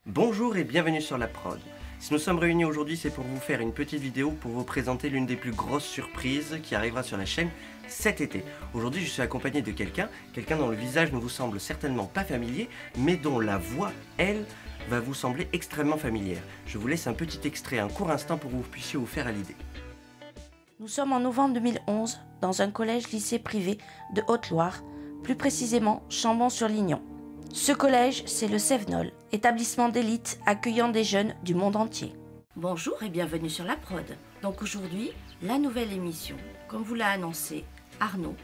Bonjour et bienvenue sur la prod. Si nous sommes réunis aujourd'hui, c'est pour vous faire une petite vidéo pour vous présenter l'une des plus grosses surprises qui arrivera sur la chaîne cet été. Aujourd'hui, je suis accompagné de quelqu'un dont le visage ne vous semble certainement pas familier, mais dont la voix, elle, va vous sembler extrêmement familière. Je vous laisse un petit extrait, un court instant pour que vous puissiez vous faire à l'idée. Nous sommes en novembre 2011 dans un collège-lycée privé de Haute-Loire, plus précisément Chambon-sur-Lignon. Ce collège, c'est le Cévenol, établissement d'élite accueillant des jeunes du monde entier. Bonjour et bienvenue sur la prod. Donc aujourd'hui, la nouvelle émission, comme vous l'a annoncé Arnaud,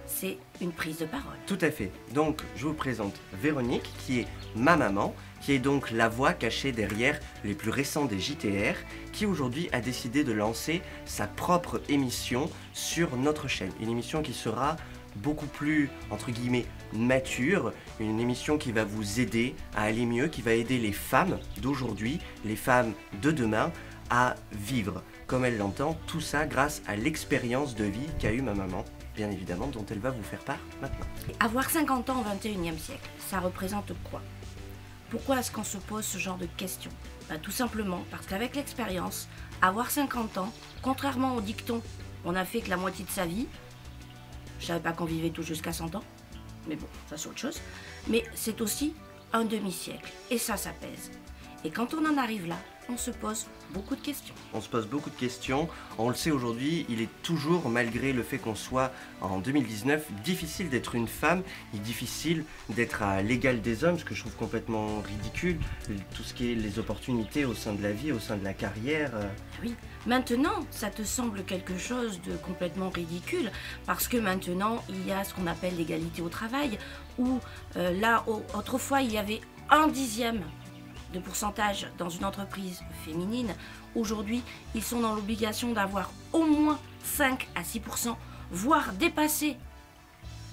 c'est une prise de parole. Tout à fait. Donc, je vous présente Véronique, qui est ma maman, qui est donc la voix cachée derrière les plus récents des JTR, qui aujourd'hui a décidé de lancer sa propre émission sur notre chaîne. Une émission qui sera beaucoup plus, entre guillemets, mature, une émission qui va vous aider à aller mieux, qui va aider les femmes d'aujourd'hui, les femmes de demain, à vivre comme elle l'entend, tout ça grâce à l'expérience de vie qu'a eu ma maman, bien évidemment, dont elle va vous faire part maintenant. Avoir 50 ans au 21e siècle, ça représente quoi? Pourquoi est-ce qu'on se pose ce genre de questions? Tout simplement parce qu'avec l'expérience, avoir 50 ans, contrairement au dicton, on a fait que la moitié de sa vie. Je savais pas qu'on vivait tout jusqu'à 100 ans, mais bon, ça c'est autre chose. Mais c'est aussi un demi-siècle, et ça pèse. Et quand on en arrive là, on se pose beaucoup de questions. On se pose beaucoup de questions. On le sait aujourd'hui, il est toujours, malgré le fait qu'on soit en 2019, difficile d'être une femme, et difficile d'être à l'égal des hommes, ce que je trouve complètement ridicule. Tout ce qui est les opportunités au sein de la vie, au sein de la carrière. Oui, maintenant, ça te semble quelque chose de complètement ridicule, parce que maintenant, il y a ce qu'on appelle l'égalité au travail, où autrefois, il y avait 1/10 de pourcentage dans une entreprise féminine. Aujourd'hui, ils sont dans l'obligation d'avoir au moins 5 à 6%, voire dépasser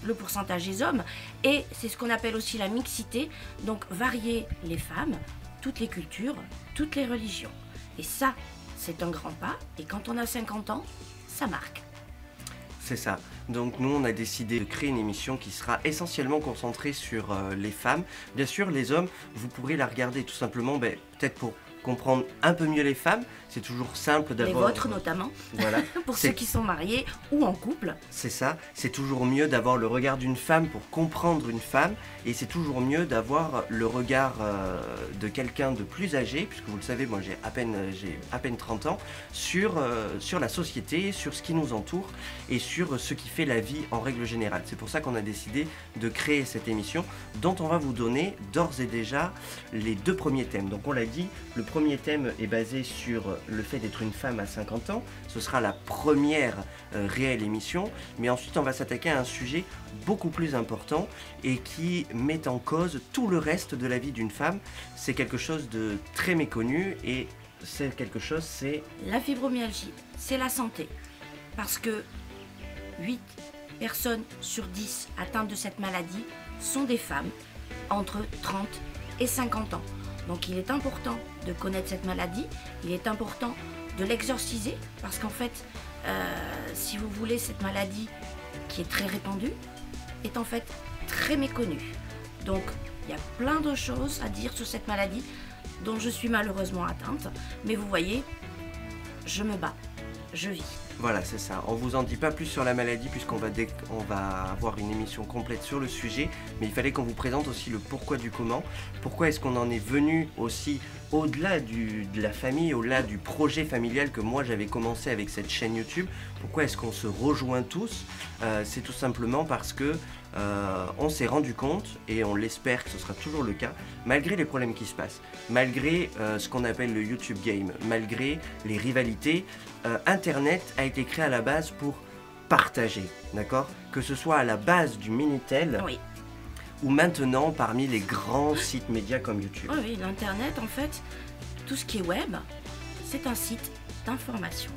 le pourcentage des hommes. Et c'est ce qu'on appelle aussi la mixité, donc varier les femmes, toutes les cultures, toutes les religions. Et ça, c'est un grand pas, et quand on a 50 ans, ça marque. C'est ça. Donc nous, on a décidé de créer une émission qui sera essentiellement concentrée sur les femmes. Bien sûr, les hommes, vous pourrez la regarder tout simplement, peut-être pour comprendre un peu mieux les femmes. C'est toujours simple d'avoir... Les vôtres notamment, voilà. Pour ceux qui sont mariés ou en couple. C'est ça, c'est toujours mieux d'avoir le regard d'une femme pour comprendre une femme, et c'est toujours mieux d'avoir le regard de quelqu'un de plus âgé, puisque vous le savez, moi j'ai à peine 30 ans, sur la société, sur ce qui nous entoure, et sur ce qui fait la vie en règle générale. C'est pour ça qu'on a décidé de créer cette émission, dont on va vous donner d'ores et déjà les 2 premiers thèmes. Donc on l'a dit, le premier thème est basé sur le fait d'être une femme à 50 ans. Ce sera la première réelle émission, mais ensuite on va s'attaquer à un sujet beaucoup plus important et qui met en cause tout le reste de la vie d'une femme. C'est quelque chose de très méconnu, et c'est quelque chose, c'est... La fibromyalgie, c'est la santé, parce que 8 personnes sur 10 atteintes de cette maladie sont des femmes entre 30 et 50 ans. Donc il est important de connaître cette maladie, il est important de l'exorciser, parce qu'en fait, si vous voulez, cette maladie qui est très répandue, est en fait très méconnue. Donc il y a plein de choses à dire sur cette maladie dont je suis malheureusement atteinte, mais vous voyez, je me bats, je vis. Voilà, c'est ça. On vous en dit pas plus sur la maladie, puisqu'on va avoir une émission complète sur le sujet, mais il fallait qu'on vous présente aussi le pourquoi du comment. Pourquoi est-ce qu'on en est venu aussi au-delà de la famille, au-delà du projet familial que moi j'avais commencé avec cette chaîne YouTube. Pourquoi est-ce qu'on se rejoint tous? C'est tout simplement parce que on s'est rendu compte, et on l'espère que ce sera toujours le cas, malgré les problèmes qui se passent, malgré ce qu'on appelle le YouTube game, malgré les rivalités, Internet a été créé à la base pour partager, d'accord? Que ce soit à la base du Minitel, Oui. ou maintenant parmi les grands sites médias comme YouTube. Oui, l'Internet, en fait, tout ce qui est web, c'est un site d'information.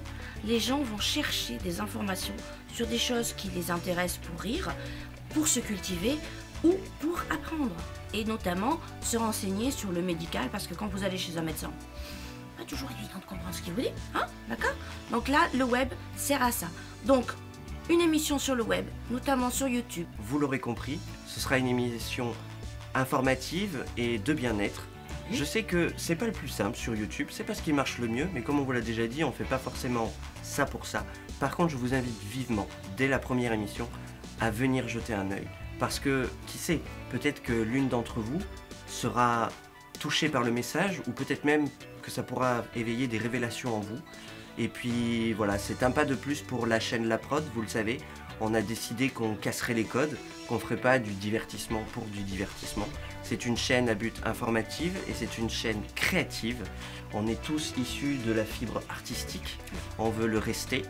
Les gens vont chercher des informations sur des choses qui les intéressent pour rire, pour se cultiver ou pour apprendre. Et notamment se renseigner sur le médical, parce que quand vous allez chez un médecin, pas toujours évident de comprendre ce qu'il vous dit, hein, d'accord? Donc là, le web sert à ça. Donc, une émission sur le web, notamment sur YouTube. Vous l'aurez compris, ce sera une émission informative et de bien-être, Je sais que c'est pas le plus simple sur YouTube, c'est pas ce qui marche le mieux, mais comme on vous l'a déjà dit, on fait pas forcément ça pour ça. Par contre, je vous invite vivement, dès la première émission, à venir jeter un œil. Parce que, qui sait, peut-être que l'une d'entre vous sera touchée par le message, ou peut-être même que ça pourra éveiller des révélations en vous. Et puis voilà, c'est un pas de plus pour la chaîne La Prod, vous le savez. On a décidé qu'on casserait les codes, qu'on ferait pas du divertissement pour du divertissement. C'est une chaîne à but informatif et c'est une chaîne créative. On est tous issus de la fibre artistique, on veut le rester.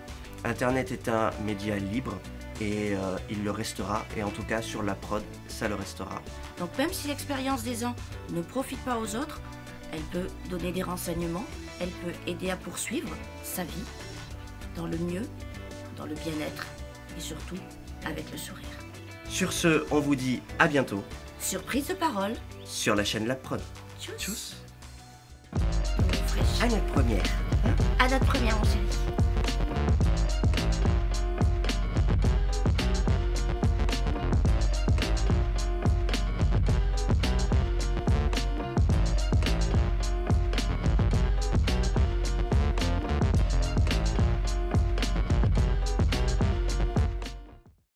Internet est un média libre et il le restera, et en tout cas sur La Prod, ça le restera. Donc même si l'expérience des uns ne profite pas aux autres, elle peut donner des renseignements, elle peut aider à poursuivre sa vie dans le mieux, dans le bien-être et surtout avec le sourire. Sur ce, on vous dit à bientôt Surprise de parole. sur la chaîne La Prod. Tchuss. Tchuss. Fraîche. À notre première. À notre première, mon chéri.